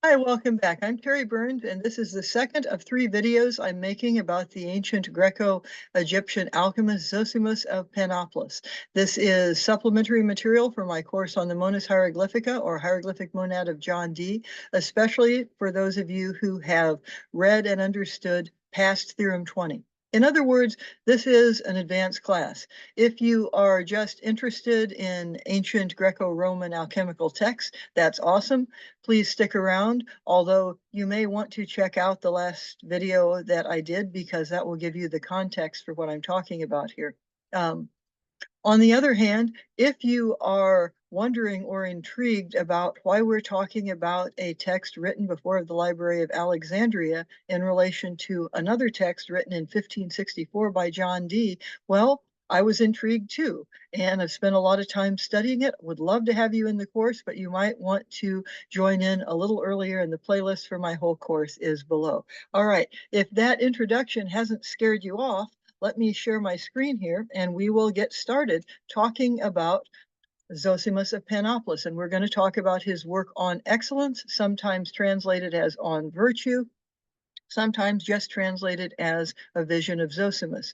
Hi, welcome back. I'm Terry Burns, and this is the second of 3 videos I'm making about the ancient Greco-Egyptian alchemist Zosimos of Panopolis. This is supplementary material for my course on the Monas Hieroglyphica, or Hieroglyphic Monad of John Dee, especially for those of you who have read and understood past Theorem 20. In other words, this is an advanced class. If you are just interested in ancient Greco-Roman alchemical texts, that's awesome. Please stick around, although you may want to check out the last video that I did because that will give you the context for what I'm talking about here. On the other hand, if you are wondering or intrigued about why we're talking about a text written before the Library of Alexandria in relation to another text written in 1564 by John Dee, well, I was intrigued too, and I've spent a lot of time studying it. Would love to have you in the course, but you might want to join in a little earlier, and the playlist for my whole course is below. All right, if that introduction hasn't scared you off, let me share my screen here and we will get started talking about Zosimos of Panopolis. And we're going to talk about his work on excellence, sometimes translated as on virtue, sometimes just translated as a vision of Zosimos.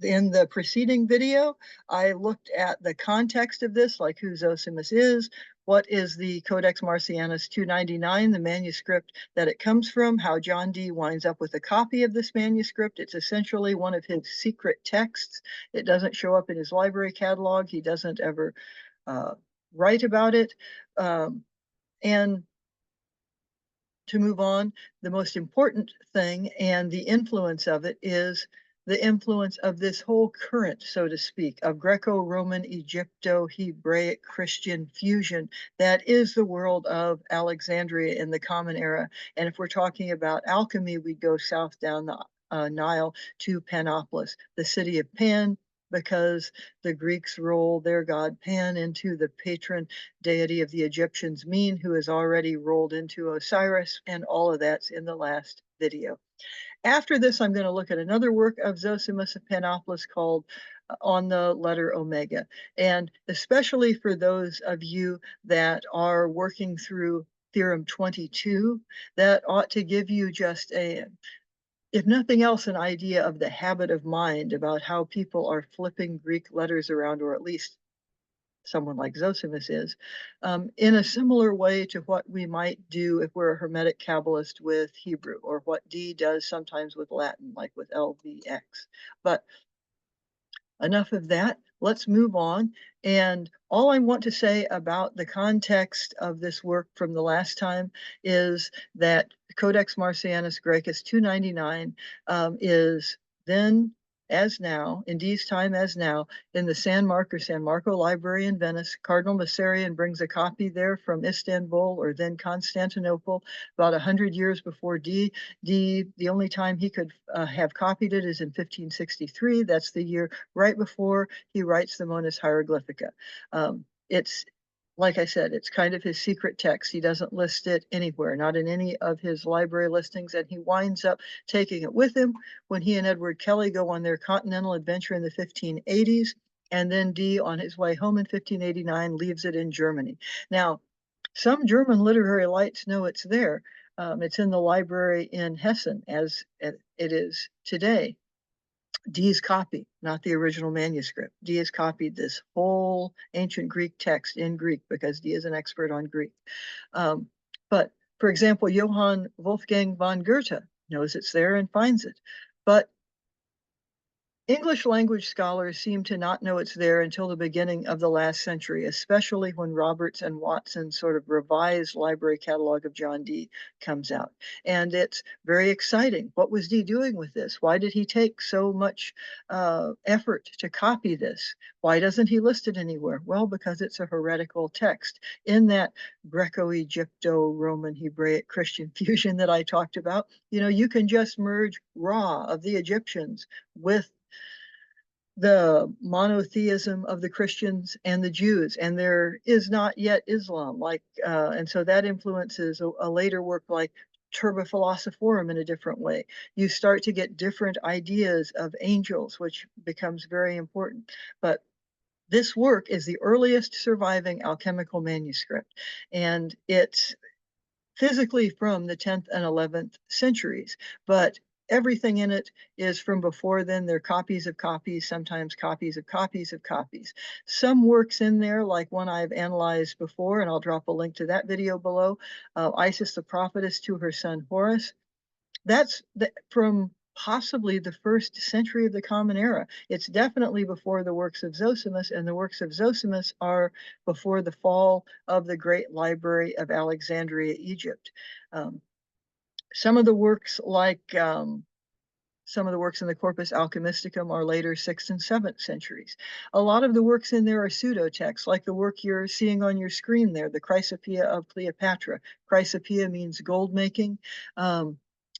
In the preceding video, I looked at the context of this, like who Zosimos is, what is the Codex Marcianus 299, the manuscript that it comes from, how John Dee winds up with a copy of this manuscript. It's essentially one of his secret texts. It doesn't show up in his library catalog. He doesn't ever write about it. And to move on, the most important thing and the influence of it is the influence of this whole current, so to speak, of Greco-Roman, Egypto-Hebraic Christian fusion that is the world of Alexandria in the Common Era. And if we're talking about alchemy, we go south down the Nile to Panopolis, the city of Pan, because the Greeks roll their god Pan into the patron deity of the Egyptians, Min, who is already rolled into Osiris, and all of that's in the last video. After this, I'm going to look at another work of Zosimos of Panopolis called On the Letter Omega. And especially for those of you that are working through Theorem 22, that ought to give you just a, if nothing else, an idea of the habit of mind about how people are flipping Greek letters around, or at least someone like Zosimos is, in a similar way to what we might do if we're a Hermetic Kabbalist with Hebrew, or what Dee does sometimes with Latin, like with LVX. But enough of that. Let's move on. And all I want to say about the context of this work from the last time is that Codex Marcianus Graecus 299 is then, as now, in Dee's time as now, in the San Marco Library in Venice. Cardinal Massarian brings a copy there from Istanbul, or then Constantinople, about 100 years before Dee. Dee, the only time he could have copied it is in 1563. That's the year right before he writes the Monas Hieroglyphica. It's, like I said, it's kind of his secret text. He doesn't list it anywhere, not in any of his library listings, and he winds up taking it with him when he and Edward Kelly go on their continental adventure in the 1580s, and then Dee, on his way home in 1589, leaves it in Germany. Now, some German literary lights know it's there. It's in the library in Hessen, as it is today. Dee's copy, not the original manuscript. Dee has copied this whole ancient Greek text in Greek because Dee is an expert on Greek. But for example, Johann Wolfgang von Goethe knows it's there and finds it. But English language scholars seem to not know it's there until the beginning of the last century, especially when Roberts and Watson's sort of revised library catalog of John Dee comes out. And it's very exciting. What was Dee doing with this? Why did he take so much effort to copy this? Why doesn't he list it anywhere? Well, because it's a heretical text. In that Greco-Egypto-Roman Hebraic Christian fusion that I talked about, you know, you can just merge Ra of the Egyptians with the monotheism of the Christians and the Jews, and there is not yet Islam. And so that influences a later work like Turba Philosophorum in a different way. You start to get different ideas of angels, which becomes very important. But this work is the earliest surviving alchemical manuscript, and it's physically from the 10th and 11th centuries, but everything in it is from before then. They're copies of copies, sometimes copies of copies of copies. Some works in there, like one I've analyzed before, and I'll drop a link to that video below, Isis the prophetess to her son Horus. That's from possibly the 1st century of the Common Era. It's definitely before the works of Zosimos, and the works of Zosimos are before the fall of the Great Library of Alexandria, Egypt. Some of the works, like some of the works in the Corpus Alchemisticum, are later 6th and 7th centuries. A lot of the works in there are pseudo-texts, like the work you're seeing on your screen there, the Chrysopoeia of Cleopatra. Chrysopoeia means gold making.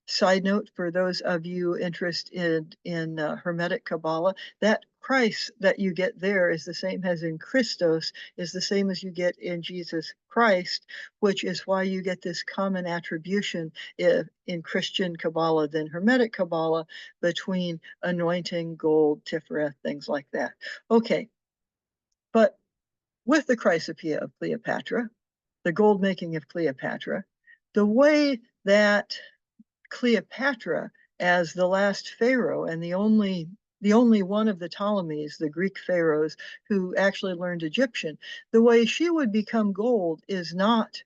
Side note, for those of you interested in Hermetic Kabbalah, that Christ that you get there is the same as in Christos, is the same as you get in Jesus Christ, which is why you get this common attribution in Christian Kabbalah than Hermetic Kabbalah between anointing, gold, Tifereth, things like that. Okay, but with the Chrysopoeia of Cleopatra, the gold making of Cleopatra, the way that Cleopatra, as the last pharaoh and the only one of the Ptolemies, the Greek pharaohs who actually learned Egyptian, the way she would become gold is not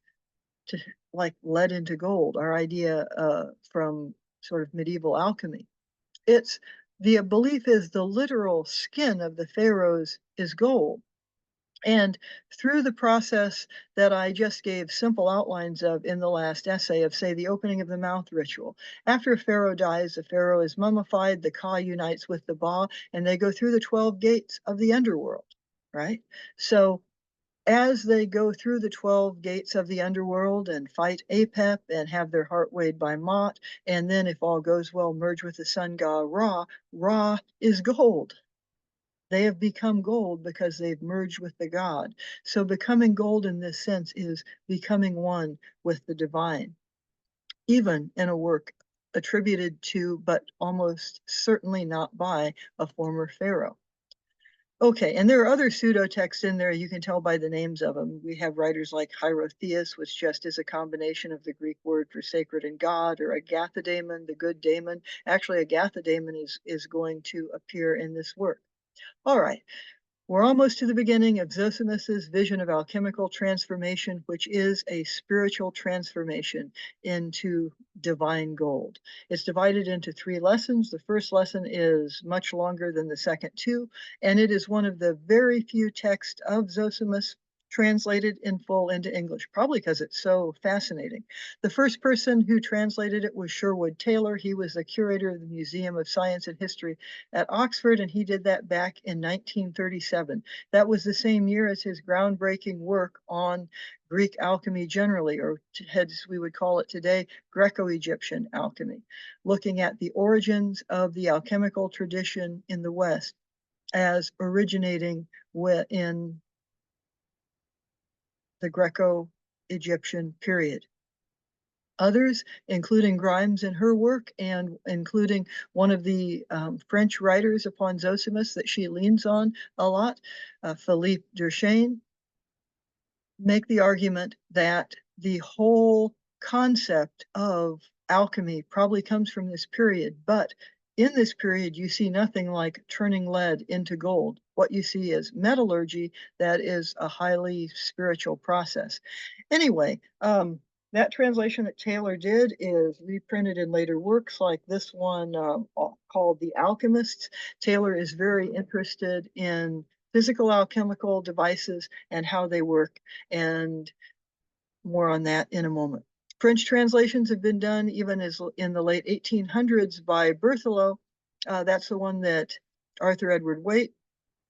to like lead into gold, our idea from sort of medieval alchemy. It's the belief is the literal skin of the pharaohs is gold. And through the process that I just gave simple outlines of in the last essay of, say, the opening of the mouth ritual, after a pharaoh dies, the pharaoh is mummified, the Ka unites with the Ba, and they go through the 12 gates of the underworld, right? So as they go through the 12 gates of the underworld and fight Apep and have their heart weighed by Mot, and then if all goes well, merge with the sun god Ra, Ra is gold. They have become gold because they've merged with the God. So becoming gold in this sense is becoming one with the divine, even in a work attributed to, but almost certainly not by, a former pharaoh. Okay, and there are other pseudo-texts in there. You can tell by the names of them. We have writers like Hierotheus, which just is a combination of the Greek word for sacred and God, or Agathodaimon, the good daemon. Actually, Agathodaimon is going to appear in this work. All right, we're almost to the beginning of Zosimos's vision of alchemical transformation, which is a spiritual transformation into divine gold. It's divided into 3 lessons. The first lesson is much longer than the second 2, and it is one of the very few texts of Zosimos translated in full into English, probably because it's so fascinating. The first person who translated it was Sherwood Taylor. He was the curator of the Museum of Science and History at Oxford, and he did that back in 1937. That was the same year as his groundbreaking work on Greek alchemy generally, or as we would call it today, Greco-Egyptian alchemy, looking at the origins of the alchemical tradition in the West as originating in the Greco-Egyptian period. Others, including Grimes in her work and including one of the French writers upon Zosimos that she leans on a lot, Philippe Durchain, make the argument that the whole concept of alchemy probably comes from this period, but in this period, you see nothing like turning lead into gold. What you see is metallurgy that is a highly spiritual process. Anyway, that translation that Taylor did is reprinted in later works like this one called The Alchemists. Taylor is very interested in physical alchemical devices and how they work, and more on that in a moment. French translations have been done even as in the late 1800s by Berthelot. That's the one that Arthur Edward Waite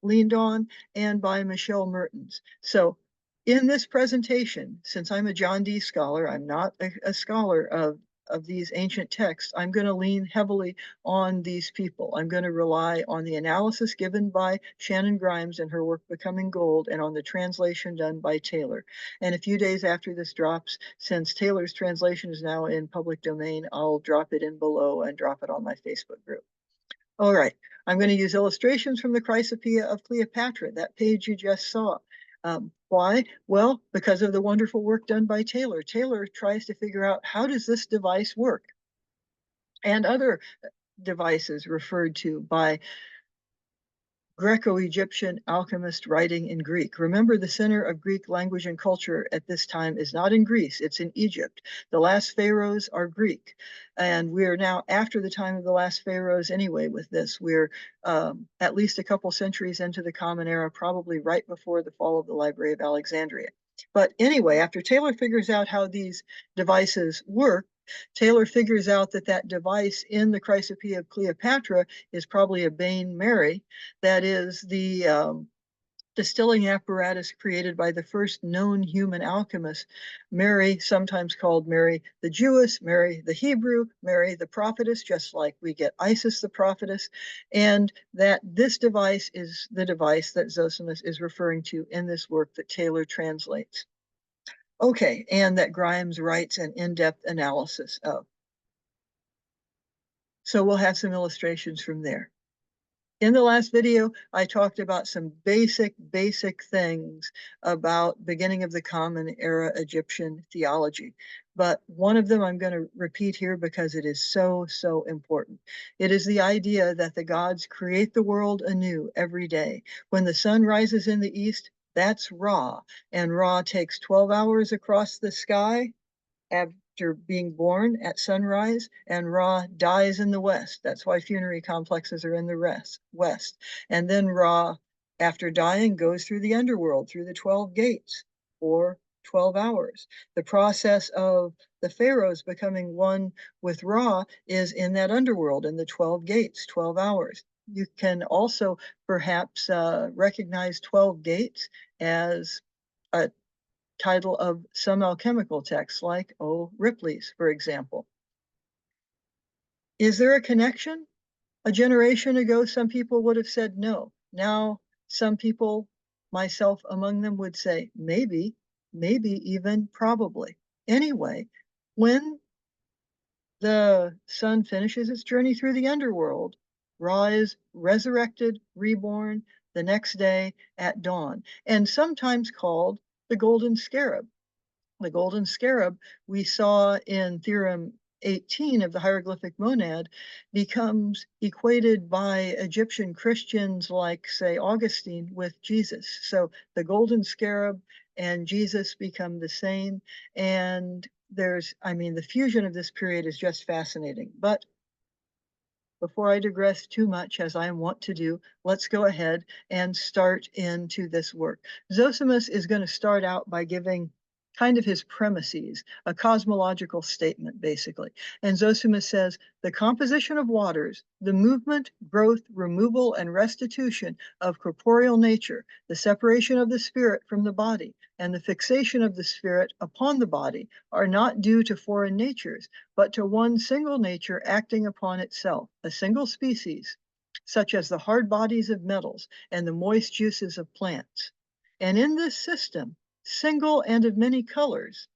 leaned on, and by Michelle Mertens. So in this presentation, since I'm a John Dee scholar, I'm not a scholar of these ancient texts, I'm going to lean heavily on these people. I'm going to rely on the analysis given by Shannon Grimes in her work Becoming Gold, and on the translation done by Taylor. And a few days after this drops, since Taylor's translation is now in public domain, I'll drop it in below and drop it on my Facebook group. All right, I'm going to use illustrations from the Chrysopoeia of Cleopatra, that page you just saw. Why? Well, because of the wonderful work done by Taylor. Taylor tries to figure out, how does this device work? And other devices referred to by Greco-Egyptian alchemist writing in Greek. Remember, the center of Greek language and culture at this time is not in Greece, it's in Egypt. The last pharaohs are Greek. And we're now after the time of the last pharaohs anyway with this. We're at least a couple centuries into the Common Era, probably right before the fall of the Library of Alexandria. But anyway, after Taylor figures out how these devices work, Taylor figures out that that device in the Chrysopoeia of Cleopatra is probably a Bain Mary. That is the distilling apparatus created by the first known human alchemist, Mary, sometimes called Mary the Jewess, Mary the Hebrew, Mary the prophetess, just like we get Isis the prophetess, and that this device is the device that Zosimos is referring to in this work that Taylor translates. Okay, and that Grimes writes an in-depth analysis of. So we'll have some illustrations from there. In the last video, I talked about some basic things about beginning of the Common Era Egyptian theology. But one of them I'm going to repeat here because it is so important. It is the idea that the gods create the world anew every day. When the sun rises in the east, that's Ra, and Ra takes 12 hours across the sky after being born at sunrise, and Ra dies in the west. That's why funerary complexes are in the west. And then Ra, after dying, goes through the underworld, through the 12 gates for 12 hours. The process of the pharaohs becoming one with Ra is in that underworld, in the 12 gates, 12 hours. You can also perhaps recognize 12 gates as a title of some alchemical texts, like O. Ripley's, for example. Is there a connection? A generation ago, some people would have said no. Now, some people, myself among them, would say maybe, even probably. Anyway, when the sun finishes its journey through the underworld, Ra is resurrected, reborn the next day at dawn, and sometimes called the golden scarab. The golden scarab we saw in Theorem 18 of the hieroglyphic monad becomes equated by Egyptian Christians like, say, Augustine with Jesus. So the golden scarab and Jesus become the same. And the fusion of this period is just fascinating. But before I digress too much, as I want to do, let's go ahead and start into this work. Zosimos is going to start out by giving kind of his premises, a cosmological statement, basically. And Zosimos says, the composition of waters, the movement, growth, removal, and restitution of corporeal nature, the separation of the spirit from the body, and the fixation of the spirit upon the body are not due to foreign natures, but to one single nature acting upon itself, a single species, such as the hard bodies of metals and the moist juices of plants. And in this system, single and of many colors,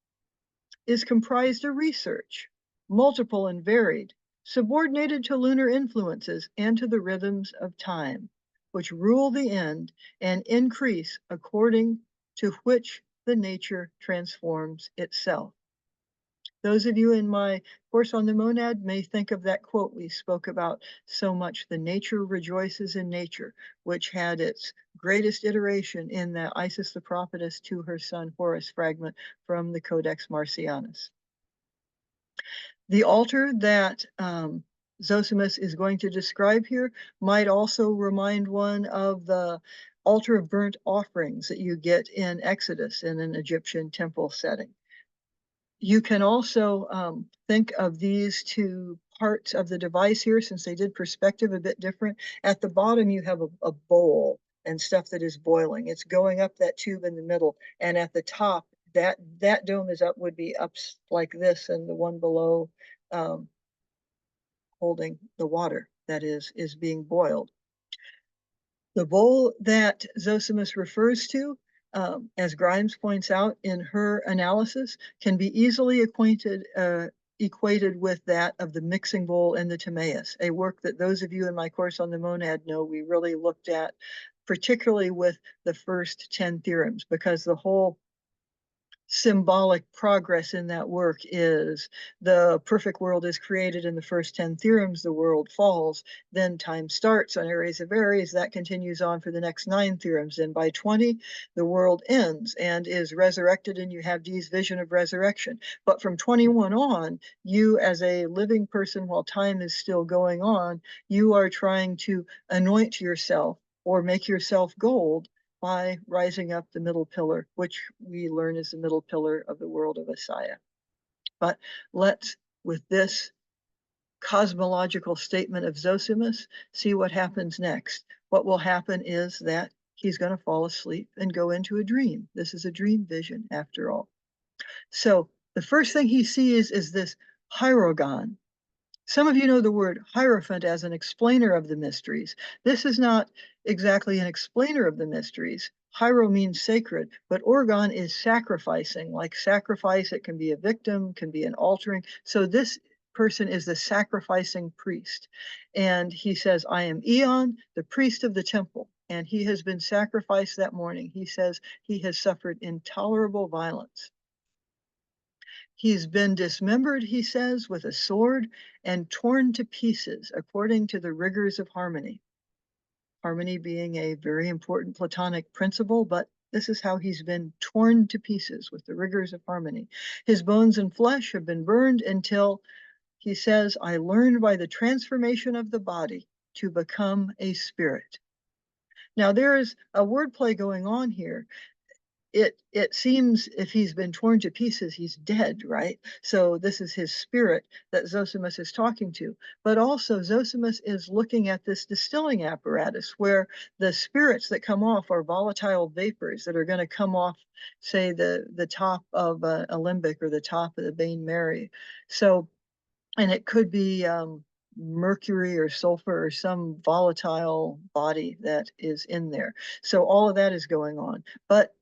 is comprised a research, multiple and varied, subordinated to lunar influences and to the rhythms of time, which rule the end and increase according to which the nature transforms itself. Those of you in my course on the monad may think of that quote we spoke about so much, the nature rejoices in nature, which had its greatest iteration in the Isis the prophetess to her son Horus fragment from the Codex Marcianus. The altar that Zosimos is going to describe here might also remind one of the altar of burnt offerings that you get in Exodus in an Egyptian temple setting. You can also think of these two parts of the device here, since they did perspective a bit different. At the bottom, you have a bowl and stuff that is boiling. It's going up that tube in the middle. And at the top, that dome would be up like this, and the one below holding the water that is being boiled. The bowl that Zosimos refers to, as Grimes points out in her analysis, can be easily equated with that of the mixing bowl in the Timaeus, a work that those of you in my course on the monad know we really looked at particularly with the first 10 theorems, because the whole symbolic progress in that work is the perfect world is created in the first 10 theorems, the world falls, then time starts on Aries of Aries, that continues on for the next 9 theorems, and by 20 the world ends and is resurrected, and you have Dee's vision of resurrection. But from 21 on, you as a living person, while time is still going on, you are trying to anoint yourself or make yourself gold by rising up the middle pillar, which we learn is the middle pillar of the world of Asaya. But let's, with this cosmological statement of Zosimos, see what happens next. What will happen is that he's going to fall asleep and go into a dream. This is a dream vision, after all. So the first thing he sees is this hierogon. Some of you know the word hierophant as an explainer of the mysteries. This is not exactly an explainer of the mysteries. Hiero means sacred, but orgon is sacrificing. Like sacrifice, it can be a victim, can be an altering. So this person is the sacrificing priest. And he says, I am Eon, the priest of the temple. And he has been sacrificed that morning. He says he has suffered intolerable violence. He's been dismembered, he says, with a sword and torn to pieces according to the rigors of harmony. Harmony being a very important Platonic principle, but this is how he's been torn to pieces with the rigors of harmony. His bones and flesh have been burned until, he says, I learned by the transformation of the body to become a spirit. Now there is a wordplay going on here. It seems if he's been torn to pieces, he's dead, right? So this is his spirit that Zosimos is talking to. But also Zosimos is looking at this distilling apparatus where the spirits that come off are volatile vapors that are going to come off, say, the top of a alembic or the top of the Bain Mary. So, and it could be mercury or sulfur or some volatile body that is in there. So all of that is going on. But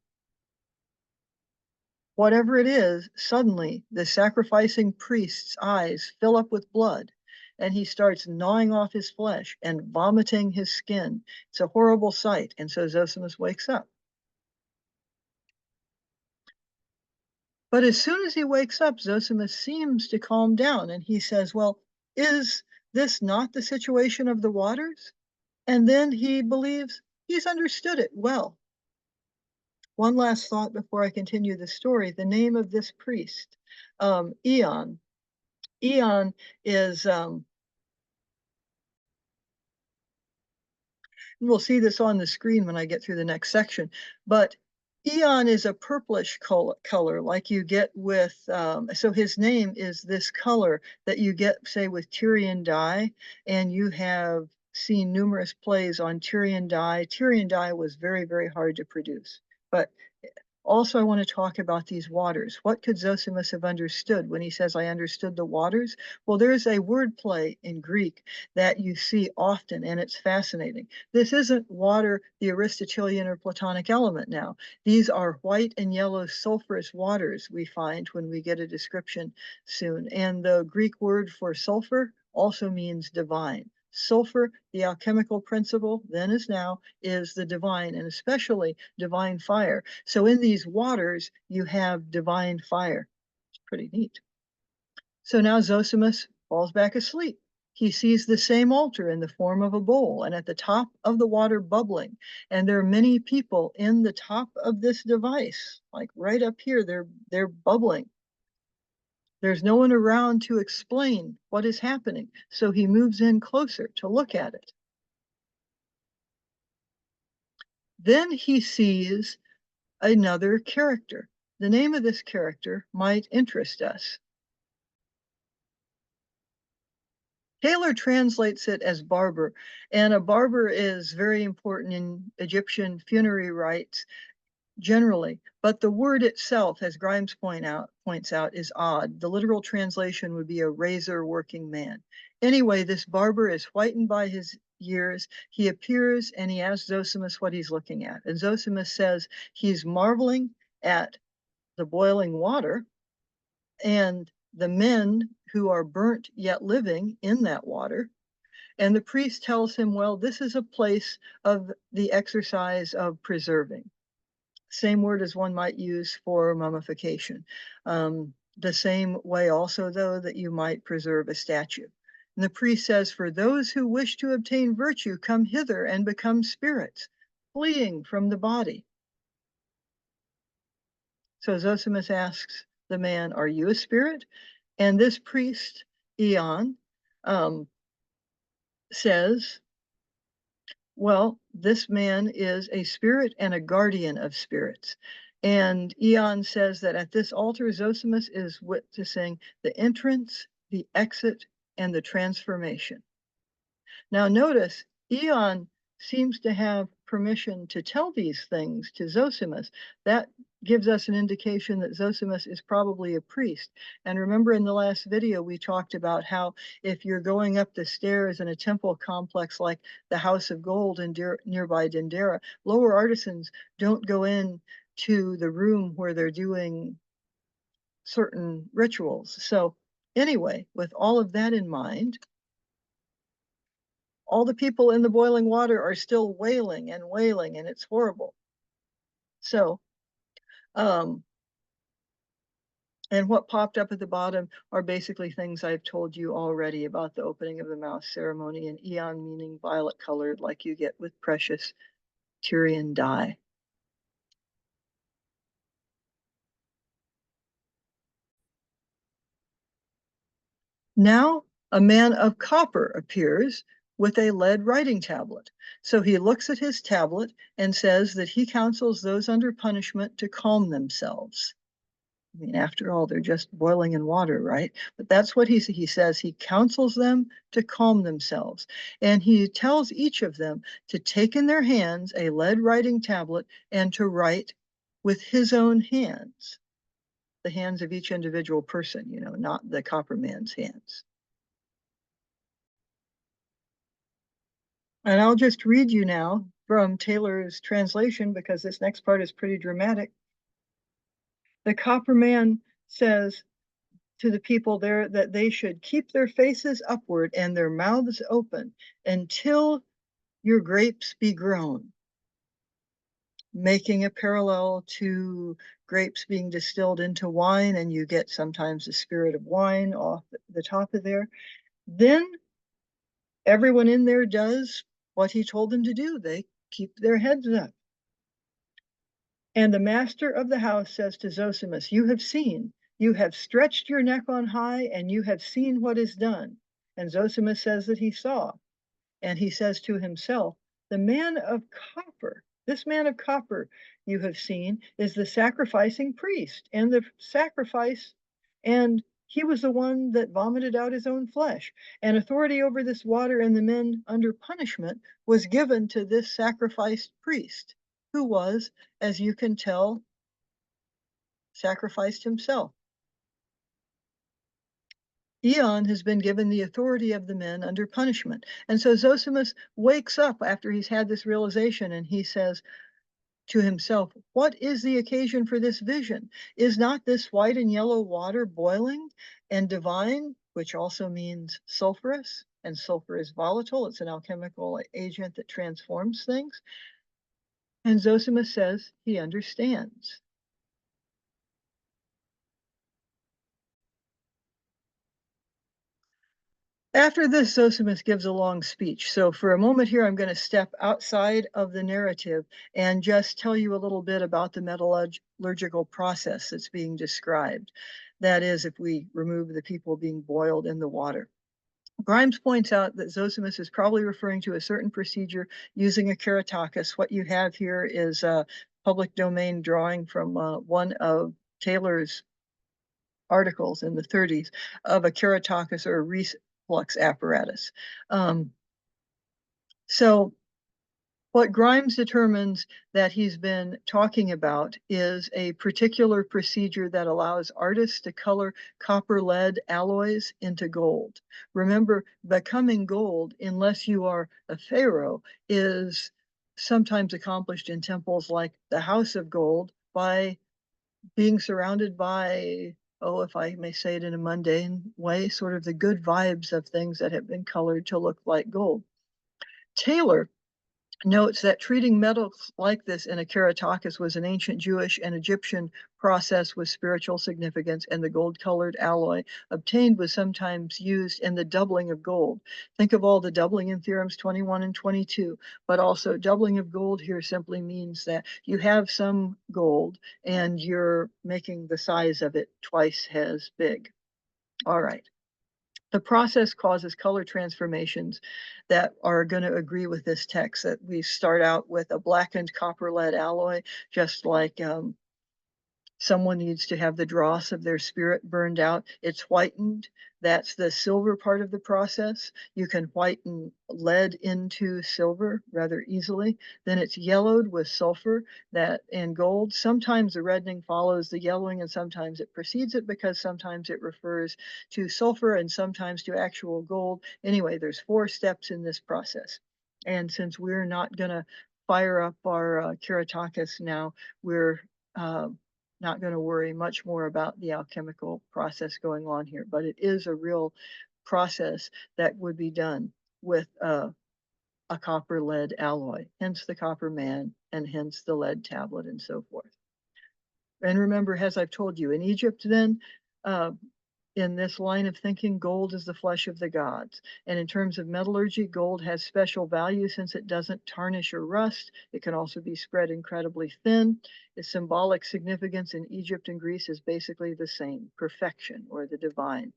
whatever it is, suddenly the sacrificing priest's eyes fill up with blood, and he starts gnawing off his flesh and vomiting his skin. It's a horrible sight, and so Zosimos wakes up. But as soon as he wakes up, Zosimos seems to calm down, and he says, well, is this not the situation of the waters? And then he believes he's understood it well. One last thought before I continue the story. The name of this priest, Eon. Eon is, we'll see this on the screen when I get through the next section, but Eon is a purplish color like you get with, so his name is this color that you get, say, with Tyrian dye, and you have seen numerous plays on Tyrian dye. Tyrian dye was very, very hard to produce, but also, I want to talk about these waters. What could Zosimos have understood when he says, I understood the waters? Well, there's a word play in Greek that you see often, and it's fascinating. This isn't water, the Aristotelian or Platonic element now. These are white and yellow sulfurous waters we find when we get a description soon. And the Greek word for sulfur also means divine. Sulfur, the alchemical principle, then as now, is the divine, and especially divine fire. So in these waters, you have divine fire. It's pretty neat. So now Zosimos falls back asleep. He sees the same altar in the form of a bowl, and at the top of the water bubbling. And there are many people in the top of this device, like right up here, they're bubbling. There's no one around to explain what is happening, so he moves in closer to look at it. Then he sees another character. The name of this character might interest us. Taylor translates it as Barber, and a barber is very important in Egyptian funerary rites generally, but the word itself, as Grimes points out, is odd. The literal translation would be a razor working man. Anyway, this barber is whitened by his years. He appears and he asks Zosimos what he's looking at. And Zosimos says he's marveling at the boiling water and the men who are burnt yet living in that water. And the priest tells him, well, this is a place of the exercise of preserving. Same word as one might use for mummification. The same way also, though, that you might preserve a statue. And the priest says, for those who wish to obtain virtue, come hither and become spirits, fleeing from the body. So Zosimos asks the man, are you a spirit? And this priest, Eon, says, well, this man is a spirit and a guardian of spirits. And Eon says that at this altar, Zosimos is witnessing the entrance, the exit, and the transformation. Now notice, Eon seems to have permission to tell these things to Zosimos. That gives us an indication that Zosimos is probably a priest. And remember in the last video, we talked about how if you're going up the stairs in a temple complex like the House of Gold in nearby Dendera, lower artisans don't go in to the room where they're doing certain rituals. So anyway, with all of that in mind, all the people in the boiling water are still wailing, and it's horrible. So, and what popped up at the bottom are basically things I've told you already about the opening of the mouth ceremony, and Eon meaning violet colored, like you get with precious Tyrian dye. Now a man of copper appears with a lead writing tablet. So he looks at his tablet and says that he counsels those under punishment to calm themselves. I mean, after all, they're just boiling in water, right? But that's what he says. He counsels them to calm themselves. And he tells each of them to take in their hands a lead writing tablet and to write with his own hands, the hands of each individual person, you know, not the copper man's hands. And I'll just read you now from Taylor's translation because this next part is pretty dramatic. The copper man says to the people there that they should keep their faces upward and their mouths open until your grapes be grown, making a parallel to grapes being distilled into wine, and you get sometimes the spirit of wine off the top of there. Then everyone in there does what he told them to do. They keep their heads up. And the master of the house says to Zosimos, you have seen, you have stretched your neck on high, and you have seen what is done. And Zosimos says that he saw. And he says to himself, the man of copper, this man of copper you have seen is the sacrificing priest, and the sacrifice, and he was the one that vomited out his own flesh. And authority over this water and the men under punishment was given to this sacrificed priest, who was, as you can tell, sacrificed himself. Eon has been given the authority of the men under punishment. And so Zosimos wakes up after he's had this realization, and he says to himself, what is the occasion for this vision? Is not this white and yellow water boiling and divine, which also means sulfurous, and sulfur is volatile. It's an alchemical agent that transforms things. And Zosimos says he understands. After this, Zosimos gives a long speech. So for a moment here, I'm going to step outside of the narrative and just tell you a little bit about the metallurgical process that's being described. That is, if we remove the people being boiled in the water. Grimes points out that Zosimos is probably referring to a certain procedure using a keratokis. What you have here is a public domain drawing from one of Taylor's articles in the 30s of a keratokis or a reflux apparatus. So what Grimes determines that he's been talking about is a particular procedure that allows artists to color copper lead alloys into gold. Remember, becoming gold, unless you are a pharaoh, is sometimes accomplished in temples like the House of Gold by being surrounded by if I may say it in a mundane way, sort of the good vibes of things that have been colored to look like gold. Taylor notes that treating metals like this in a keratosis was an ancient Jewish and Egyptian process with spiritual significance, and the gold-colored alloy obtained was sometimes used in the doubling of gold. Think of all the doubling in theorems 21 and 22, but also doubling of gold here simply means that you have some gold and you're making the size of it twice as big. All right. The process causes color transformations that are going to agree with this text, that we start out with a blackened copper lead alloy, just like someone needs to have the dross of their spirit burned out. It's whitened. That's the silver part of the process. You can whiten lead into silver rather easily. Then it's yellowed with sulfur and gold. Sometimes the reddening follows the yellowing and sometimes it precedes it, because sometimes it refers to sulfur and sometimes to actual gold. Anyway, there's 4 steps in this process. And since we're not going to fire up our keratosis now, we're not going to worry much more about the alchemical process going on here, but it is a real process that would be done with a copper lead alloy, hence the copper man and hence the lead tablet and so forth. And remember, as I've told you, in Egypt then, in this line of thinking, gold is the flesh of the gods. And in terms of metallurgy, gold has special value since it doesn't tarnish or rust. It can also be spread incredibly thin. Its symbolic significance in Egypt and Greece is basically the same: perfection or the divine.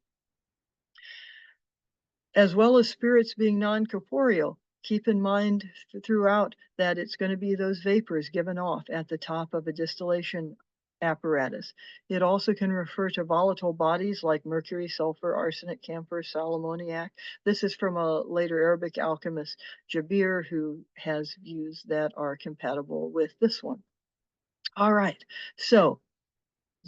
As well as spirits being non-corporeal, keep in mind throughout that it's going to be those vapors given off at the top of a distillation apparatus. It also can refer to volatile bodies like mercury, sulfur, arsenic, camphor, sal ammoniac. This is from a later Arabic alchemist, Jabir, who has views that are compatible with this one. All right, so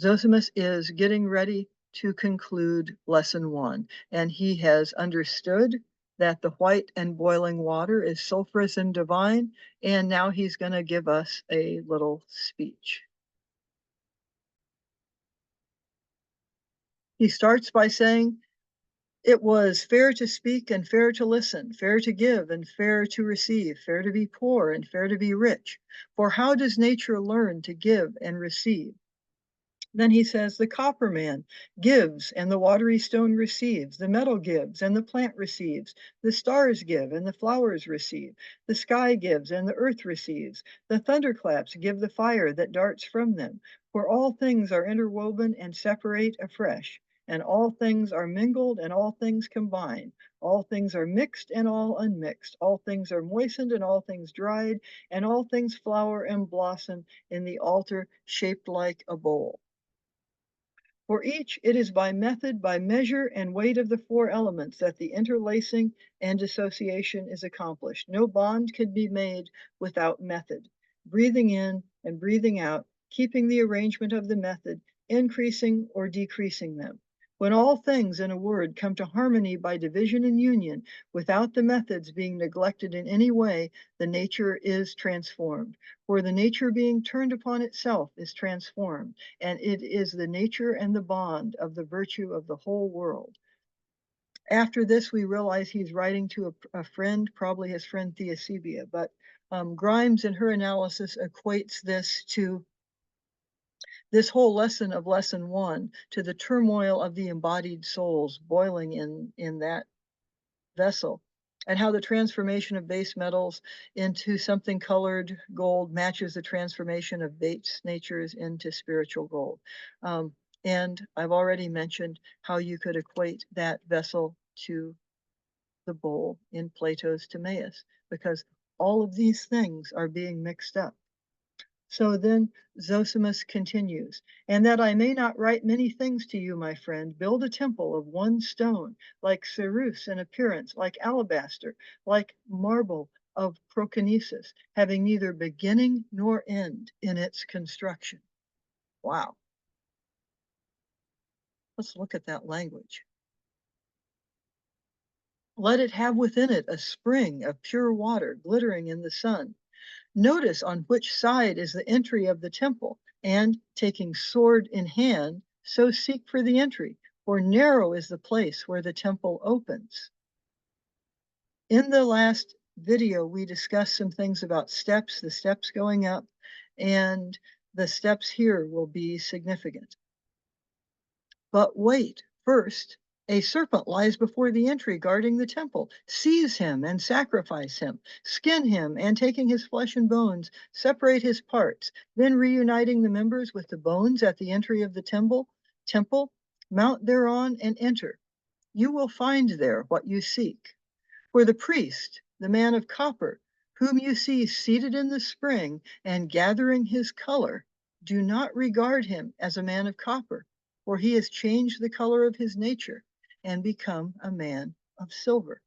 Zosimos is getting ready to conclude lesson 1, and he has understood that the white and boiling water is sulfurous and divine, and now he's going to give us a little speech. He starts by saying, "It was fair to speak and fair to listen, fair to give and fair to receive, fair to be poor and fair to be rich. For how does nature learn to give and receive?" Then he says, "The copper man gives and the watery stone receives, the metal gives and the plant receives, the stars give and the flowers receive, the sky gives and the earth receives, the thunderclaps give the fire that darts from them. For all things are interwoven and separate afresh, and all things are mingled and all things combine. All things are mixed and all unmixed. All things are moistened and all things dried, and all things flower and blossom in the altar shaped like a bowl. For each, it is by method, by measure and weight of the 4 elements that the interlacing and dissociation is accomplished. No bond can be made without method. Breathing in and breathing out, keeping the arrangement of the method, increasing or decreasing them. When all things, in a word, come to harmony by division and union, without the methods being neglected in any way, the nature is transformed. For the nature being turned upon itself is transformed, and it is the nature and the bond of the virtue of the whole world. After this, we realize he's writing to a friend, probably his friend Theosebia, but Grimes in her analysis equates this to this whole lesson of lesson 1 to the turmoil of the embodied souls boiling in that vessel, and how the transformation of base metals into something colored gold matches the transformation of base natures into spiritual gold. And I've already mentioned how you could equate that vessel to the bowl in Plato's Timaeus, because all of these things are being mixed up. So then Zosimos continues, "And that I may not write many things to you, my friend, build a temple of one stone, like cerus in appearance, like alabaster, like marble of Proconesus, having neither beginning nor end in its construction." Wow. Let's look at that language. "Let it have within it a spring of pure water glittering in the sun. Notice on which side is the entry of the temple, and taking sword in hand, so seek for the entry, for narrow is the place where the temple opens. In the last video, we discussed some things about steps, the steps going up, and the steps here will be significant. But wait, first, a serpent lies before the entry guarding the temple. Seize him and sacrifice him. Skin him and taking his flesh and bones, separate his parts. Then reuniting the members with the bones at the entry of the temple, mount thereon and enter. You will find there what you seek. For the priest, the man of copper, whom you see seated in the spring and gathering his color, do not regard him as a man of copper, for he has changed the color of his nature and become a man of silver.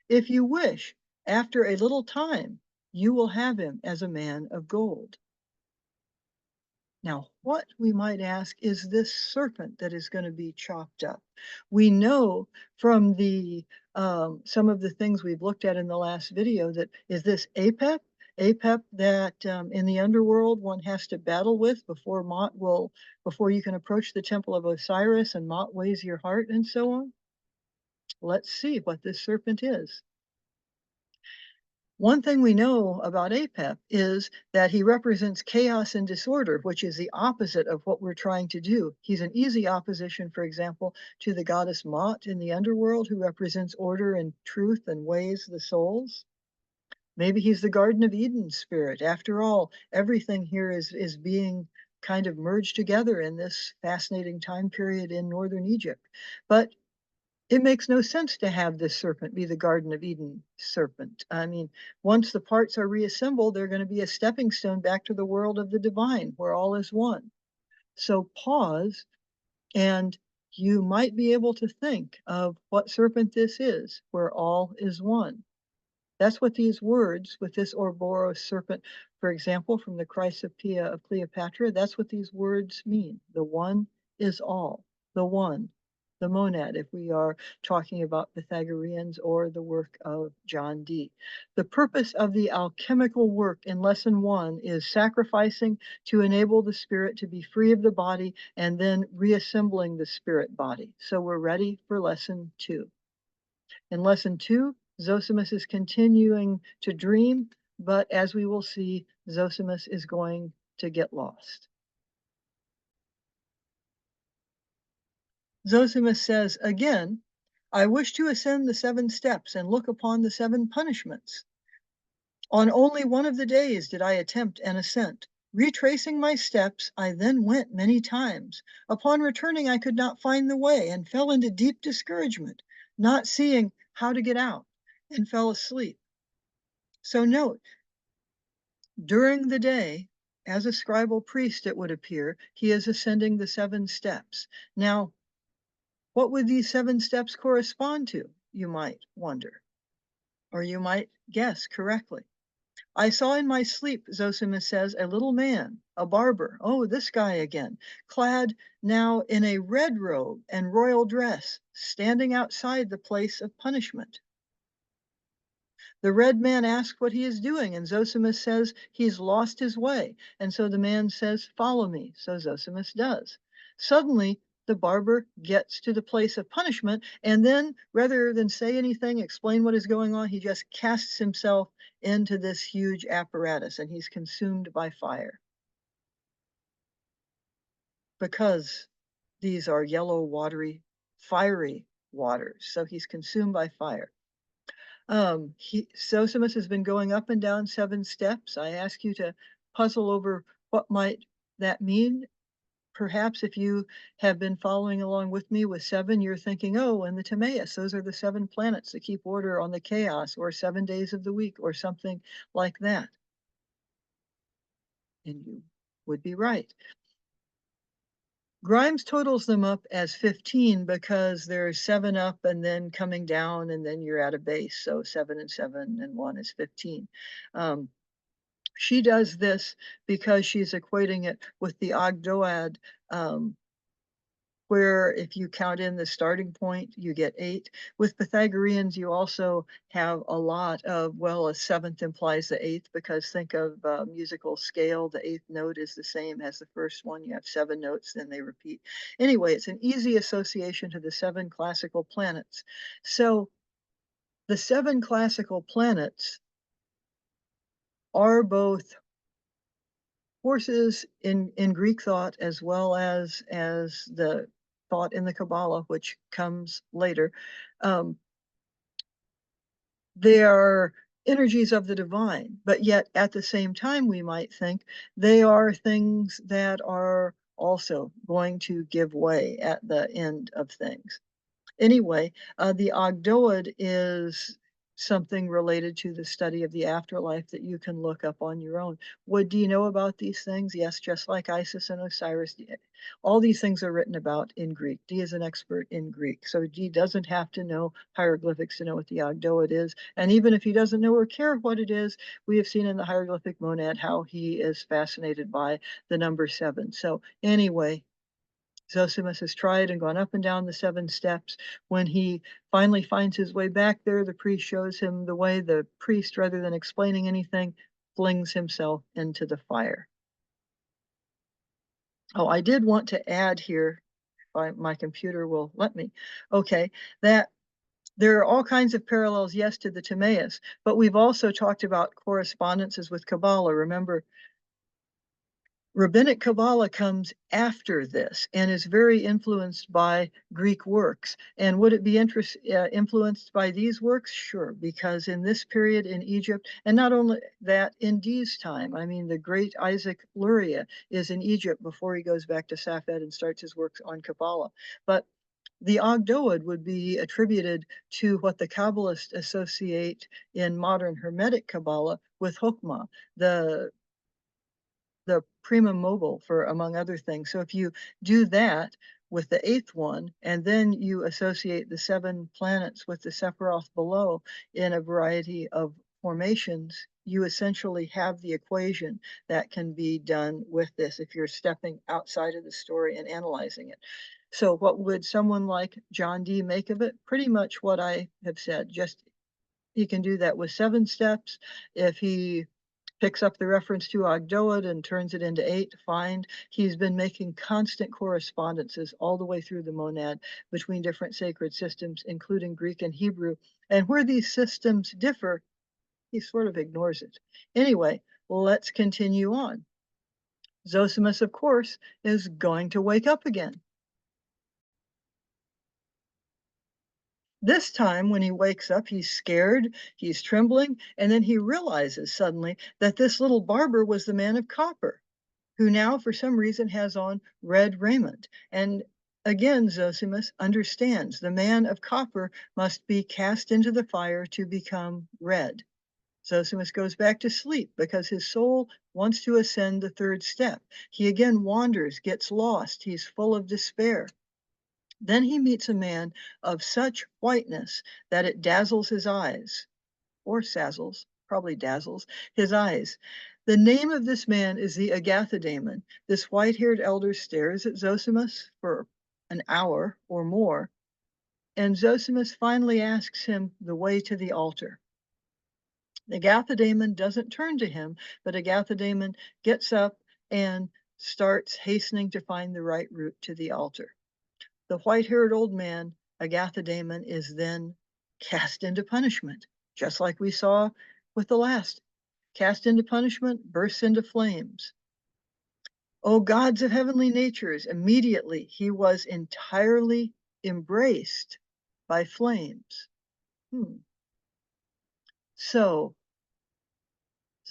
If you wish, after a little time, you will have him as a man of gold. Now, what, we might ask, is this serpent that is going to be chopped up? We know from the some of the things we've looked at in the last video that is this Apep that in the underworld one has to battle with before before you can approach the temple of Osiris, and Mot weighs your heart and so on. Let's see what this serpent is. One thing we know about Apep is that he represents chaos and disorder, which is the opposite of what we're trying to do. He's an easy opposition, for example, to the goddess Mot in the underworld, who represents order and truth and weighs the souls. Maybe he's the Garden of Eden spirit. After all, everything here is being kind of merged together in this fascinating time period in northern Egypt. But it makes no sense to have this serpent be the Garden of Eden serpent. I mean, once the parts are reassembled, they're going to be a stepping stone back to the world of the divine, where all is one. So pause, and you might be able to think of what serpent this is, where all is one. That's what these words with this Ouroboros serpent, for example, from the Chrysopoeia of Cleopatra, that's what these words mean. The one is all, the one, the monad, if we are talking about Pythagoreans or the work of John Dee. The purpose of the alchemical work in lesson 1 is sacrificing to enable the spirit to be free of the body and then reassembling the spirit body. So we're ready for lesson 2. In lesson 2, Zosimos is continuing to dream, but as we will see, Zosimos is going to get lost. Zosimos says again, I wish to ascend the 7 steps and look upon the 7 punishments. On only one of the days did I attempt an ascent. Retracing my steps, I then went many times. Upon returning, I could not find the way and fell into deep discouragement, not seeing how to get out, and fell asleep. So note, during the day, as a scribal priest, it would appear, he is ascending the 7 steps. Now, what would these 7 steps correspond to, you might wonder, or you might guess correctly. I saw in my sleep, Zosimos says, a little man, a barber, oh, this guy again, clad now in a red robe and royal dress, standing outside the place of punishment. The red man asks what he is doing, and Zosimos says he's lost his way. And so the man says, follow me. So Zosimos does. Suddenly, the barber gets to the place of punishment, and then rather than say anything, explain what is going on, he just casts himself into this huge apparatus, and he's consumed by fire. Because these are yellow, watery, fiery waters. So he's consumed by fire. Zosimos has been going up and down 7 steps. I ask you to puzzle over what might that mean. Perhaps if you have been following along with me with 7, you're thinking, oh, and the Timaeus, those are the 7 planets that keep order on the chaos, or 7 days of the week, or something like that. And you would be right. Grimes totals them up as 15 because there's 7 up and then coming down, and then you're at a base. So 7 and 7 and 1 is 15. She does this because she's equating it with the Ogdoad where if you count in the starting point, you get 8. With Pythagoreans, you also have a lot of, well, a seventh implies the eighth, because think of musical scale. The eighth note is the same as the first one. You have 7 notes, then they repeat. Anyway, it's an easy association to the 7 classical planets. So the 7 classical planets are both forces in Greek thought, as well as the thought in the Kabbalah, which comes later. They are energies of the divine, but yet at the same time, we might think they are things that are also going to give way at the end of things. Anyway, the Ogdoad is something related to the study of the afterlife that you can look up on your own. Do you know about these things? Yes, just like Isis and Osiris. All these things are written about in Greek. Dee is an expert in Greek, so Dee doesn't have to know hieroglyphics to know what the Ogdoad is. And even if he doesn't know or care what it is, we have seen in the hieroglyphic monad how he is fascinated by the number 7. So anyway, Zosimos has tried and gone up and down the 7 steps. When he finally finds his way back there, the priest shows him the way. The priest, rather than explaining anything, flings himself into the fire. Oh, I did want to add here, if my computer will let me, okay, that there are all kinds of parallels, yes, to the Timaeus, but we've also talked about correspondences with Kabbalah. Remember, Rabbinic Kabbalah comes after this and is very influenced by Greek works. And would it be influenced by these works? Sure, because in this period in Egypt, and not only that, in Dee's time, I mean, the great Isaac Luria is in Egypt before he goes back to Safed and starts his works on Kabbalah. But the Ogdoad would be attributed to what the Kabbalists associate in modern Hermetic Kabbalah with Chokmah, the prima mobile, for among other things. So if you do that with the 8th one, and then you associate the 7 planets with the Sephiroth below in a variety of formations, you essentially have the equation that can be done with this if you're stepping outside of the story and analyzing it. So what would someone like John Dee make of it? Pretty much what I have said. Just he can do that with 7 steps. If he picks up the reference to Ogdoad and turns it into 8, find he's been making constant correspondences all the way through the monad between different sacred systems, including Greek and Hebrew. And where these systems differ, he sort of ignores it. Anyway, let's continue on. Zosimos, of course, is going to wake up again. This time, when he wakes up, he's scared, he's trembling, and then he realizes suddenly that this little barber was the man of copper, who now, for some reason, has on red raiment. And again, Zosimos understands the man of copper must be cast into the fire to become red. Zosimos goes back to sleep because his soul wants to ascend the 3rd step. He again wanders, gets lost, he's full of despair. Then he meets a man of such whiteness that it dazzles his eyes, or sazzles, probably dazzles his eyes. The name of this man is the Agathodamon. This white-haired elder stares at Zosimos for an hour or more, and Zosimos finally asks him the way to the altar. Agathodamon doesn't turn to him, but Agathodamon gets up and starts hastening to find the right route to the altar. The white-haired old man, Agathodamon, is then cast into punishment, just like we saw with the last. Cast into punishment, bursts into flames. O gods of heavenly natures, immediately he was entirely embraced by flames. So,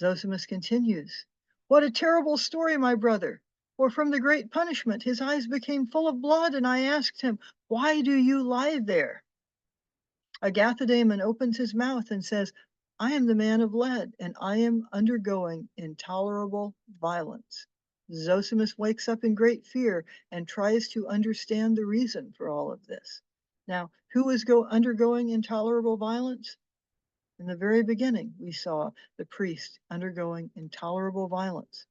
Zosimos continues, what a terrible story, my brother. For from the great punishment, his eyes became full of blood, and I asked him, why do you lie there? Agathodamon opens his mouth and says, I am the man of lead, and I am undergoing intolerable violence. Zosimos wakes up in great fear and tries to understand the reason for all of this. Now, who is undergoing intolerable violence? In the very beginning, we saw the priest undergoing intolerable violence.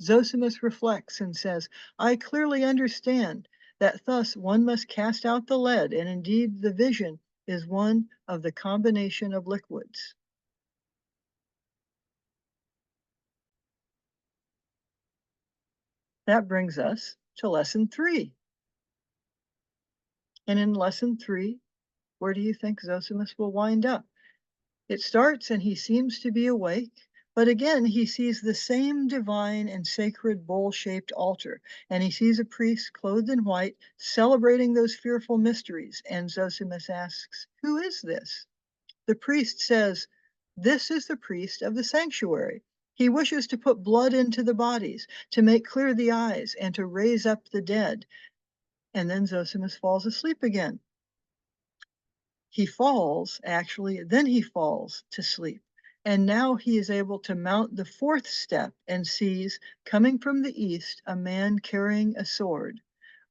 Zosimos reflects and says, I clearly understand that thus one must cast out the lead, and indeed the vision is one of the combination of liquids. That brings us to lesson 3. And in lesson 3, where do you think Zosimos will wind up? It starts and he seems to be awake, but again he sees the same divine and sacred bowl-shaped altar, and he sees a priest clothed in white celebrating those fearful mysteries, and Zosimos asks, "Who is this?" The priest says, "This is the priest of the sanctuary. He wishes to put blood into the bodies, to make clear the eyes, and to raise up the dead." And then Zosimos falls asleep again. Then he falls to sleep. And now he is able to mount the 4th step and sees, coming from the east, a man carrying a sword.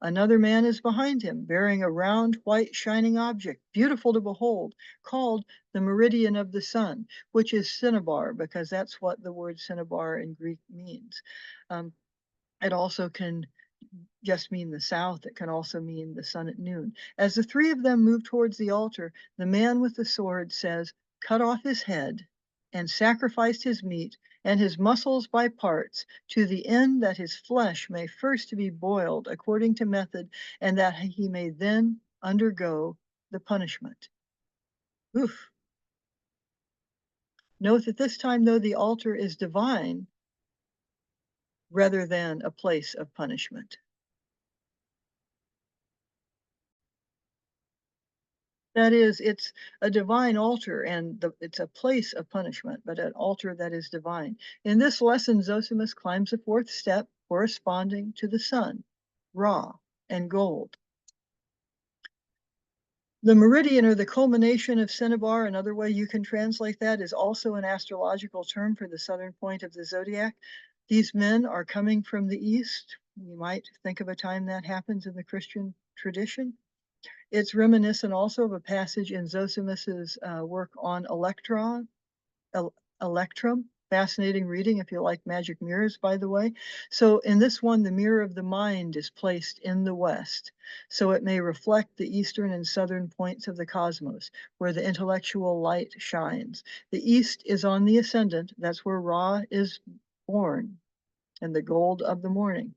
Another man is behind him, bearing a round, white, shining object, beautiful to behold, called the meridian of the sun, which is cinnabar, because that's what the word cinnabar in Greek means. It also can just mean the south. It can also mean the sun at noon. As the 3 of them move towards the altar, the man with the sword says, "Cut off his head and sacrifice his meat and his muscles by parts, to the end that his flesh may first be boiled according to method, and that he may then undergo the punishment." Oof. Note that this time, though, the altar is divine rather than a place of punishment. That is, it's a divine altar, and it's a place of punishment, but an altar that is divine. In this lesson, Zosimos climbs the 4th step, corresponding to the sun, Ra, and gold. The meridian, or the culmination of cinnabar, another way you can translate that, is also an astrological term for the southern point of the zodiac. These men are coming from the east. You might think of a time that happens in the Christian tradition. It's reminiscent also of a passage in Zosimos's work on electrum. Fascinating reading if you like magic mirrors, by the way. So in this one, the mirror of the mind is placed in the west, so it may reflect the eastern and southern points of the cosmos, where the intellectual light shines. The east is on the ascendant. That's where Ra is born, and the gold of the morning,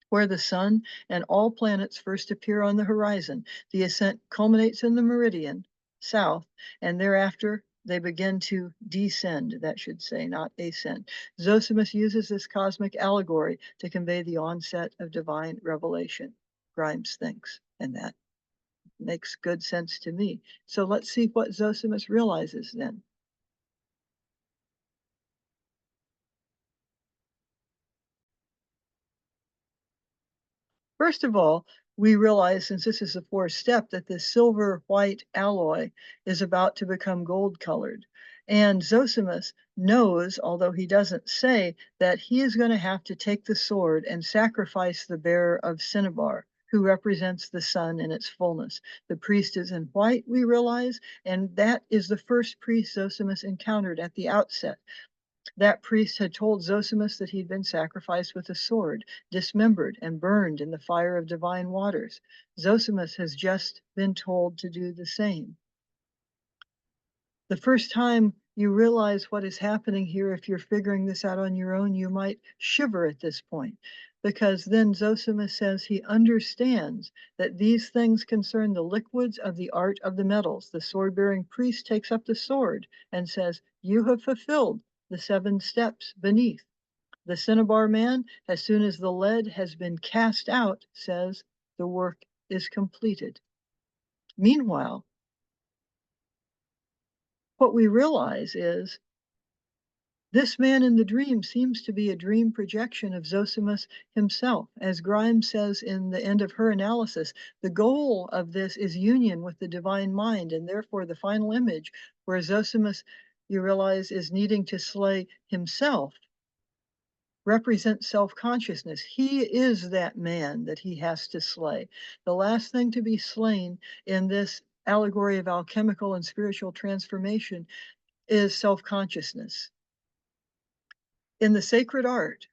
where the sun and all planets first appear on the horizon. The ascent culminates in the meridian, south, and thereafter they begin to descend, that should say, not ascend. Zosimos uses this cosmic allegory to convey the onset of divine revelation, Grimes thinks, and that makes good sense to me. So let's see what Zosimos realizes then. First of all, we realize, since this is the 4th step, that this silver white alloy is about to become gold colored. And Zosimos knows, although he doesn't say, that he is going to have to take the sword and sacrifice the bearer of cinnabar, who represents the sun in its fullness. The priest is in white, we realize, and that is the first priest Zosimos encountered at the outset. That priest had told Zosimos that he'd been sacrificed with a sword, dismembered and burned in the fire of divine waters. Zosimos has just been told to do the same. The first time you realize what is happening here, if you're figuring this out on your own, you might shiver at this point, because then Zosimos says he understands that these things concern the liquids of the art of the metals. The sword-bearing priest takes up the sword and says, "You have fulfilled the 7 steps beneath." The cinnabar man, as soon as the lead has been cast out, says, "The work is completed." Meanwhile, what we realize is this man in the dream seems to be a dream projection of Zosimos himself. As Grimes says in the end of her analysis, the goal of this is union with the divine mind, and therefore the final image, where Zosimos, you realize, is needing to slay himself, represents self-consciousness. He is that man that he has to slay. The last thing to be slain in this allegory of alchemical and spiritual transformation is self-consciousness. In the sacred art,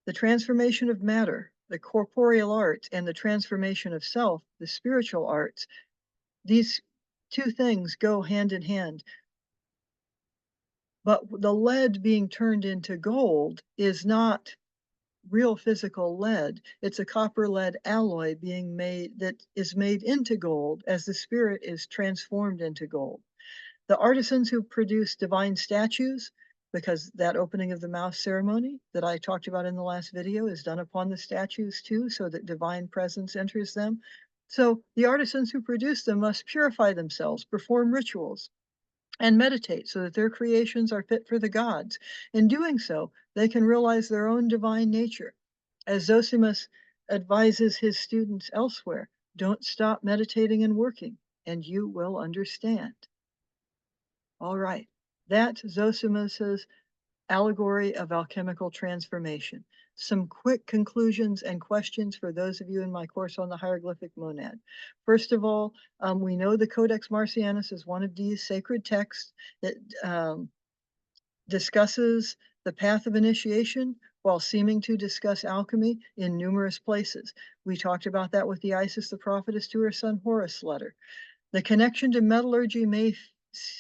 the transformation of matter, the corporeal arts and the transformation of self, the spiritual arts, these two things go hand in hand. But the lead being turned into gold is not real physical lead. It's a copper lead alloy being made that is made into gold as the spirit is transformed into gold. The artisans who produce divine statues, because that opening of the mouth ceremony that I talked about in the last video is done upon the statues too, so that divine presence enters them. So the artisans who produce them must purify themselves, perform rituals, and meditate so that their creations are fit for the gods. In doing so, they can realize their own divine nature. As Zosimos advises his students elsewhere, don't stop meditating and working, and you will understand. All right, that's Zosimos's allegory of alchemical transformation. Some quick conclusions and questions for those of you in my course on the hieroglyphic monad. First of all, we know the Codex Marcianus is one of these sacred texts that discusses the path of initiation while seeming to discuss alchemy in numerous places. We talked about that with the Isis the prophetess to her son Horus letter. The connection to metallurgy may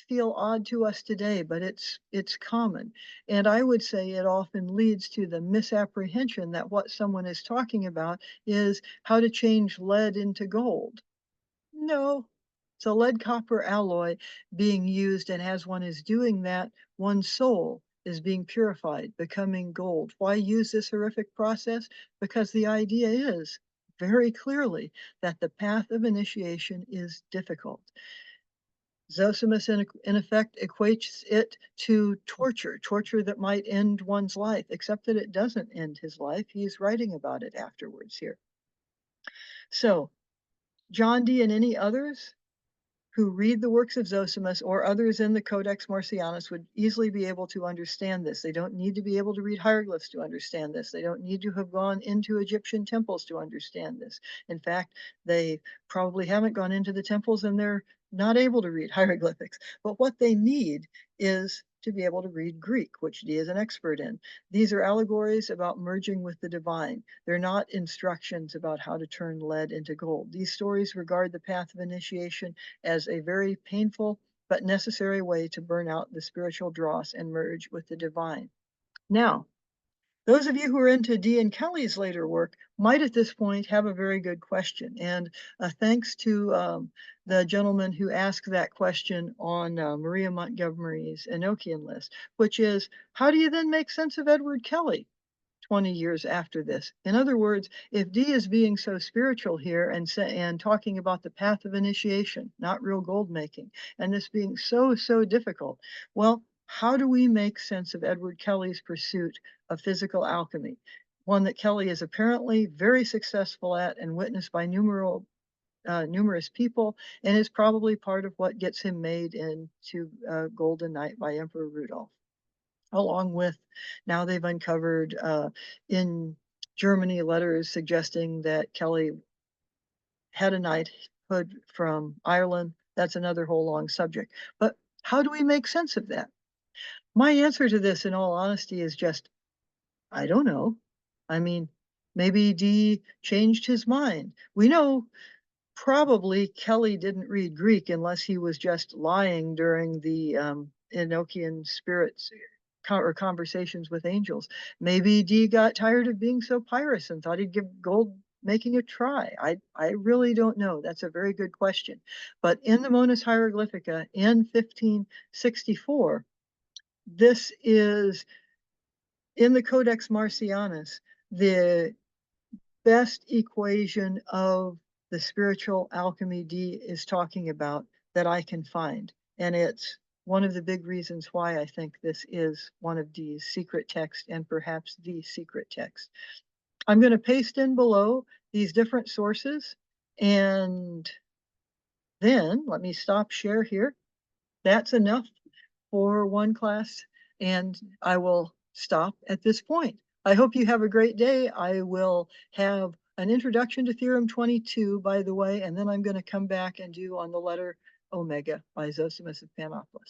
feel odd to us today, but it's common. And I would say it often leads to the misapprehension that what someone is talking about is how to change lead into gold. No, it's a lead copper alloy being used, and as one is doing that, one's soul is being purified, becoming gold. Why use this horrific process? Because the idea is very clearly that the path of initiation is difficult. Zosimos, in effect, equates it to torture that might end one's life, except that it doesn't end his life. He's writing about it afterwards here. So, John Dee and any others who read the works of Zosimos or others in the Codex Marcianus would easily be able to understand this. They don't need to be able to read hieroglyphs to understand this. They don't need to have gone into Egyptian temples to understand this. In fact, they probably haven't gone into the temples and they're not able to read hieroglyphics. But what they need is to be able to read Greek, which Dee is an expert in. These are allegories about merging with the divine. They're not instructions about how to turn lead into gold. These stories regard the path of initiation as a very painful but necessary way to burn out the spiritual dross and merge with the divine. Now, those of you who are into Dee and Kelly's later work might at this point have a very good question. And thanks to the gentleman who asked that question on Maria Montgomery's Enochian list, which is, how do you then make sense of Edward Kelly 20 years after this? In other words, if Dee is being so spiritual here and talking about the path of initiation, not real gold making, and this being so difficult, well, how do we make sense of Edward Kelly's pursuit of physical alchemy? One that Kelly is apparently very successful at and witnessed by numerous people, and is probably part of what gets him made into Golden Knight by Emperor Rudolph. Along with, now they've uncovered in Germany letters suggesting that Kelly had a knighthood from Ireland. That's another whole long subject. But how do we make sense of that? My answer to this, in all honesty, is just, I don't know. I mean, maybe Dee changed his mind. We know probably Kelly didn't read Greek unless he was just lying during the Enochian spirits or conversations with angels. Maybe Dee got tired of being so pious and thought he'd give gold making a try. I really don't know. That's a very good question. But in the Monas Hieroglyphica in 1564, this is in the Codex Marcianus, the best equation of the spiritual alchemy Dee is talking about that I can find. And it's one of the big reasons why I think this is one of Dee's secret texts and perhaps the secret text. I'm going to paste in below these different sources, and then let me stop share here. That's enough for one class, and I will stop at this point. I hope you have a great day. I will have an introduction to Theorem 22, by the way, and then I'm going to come back and do on the letter Omega by Zosimos of Panopolis.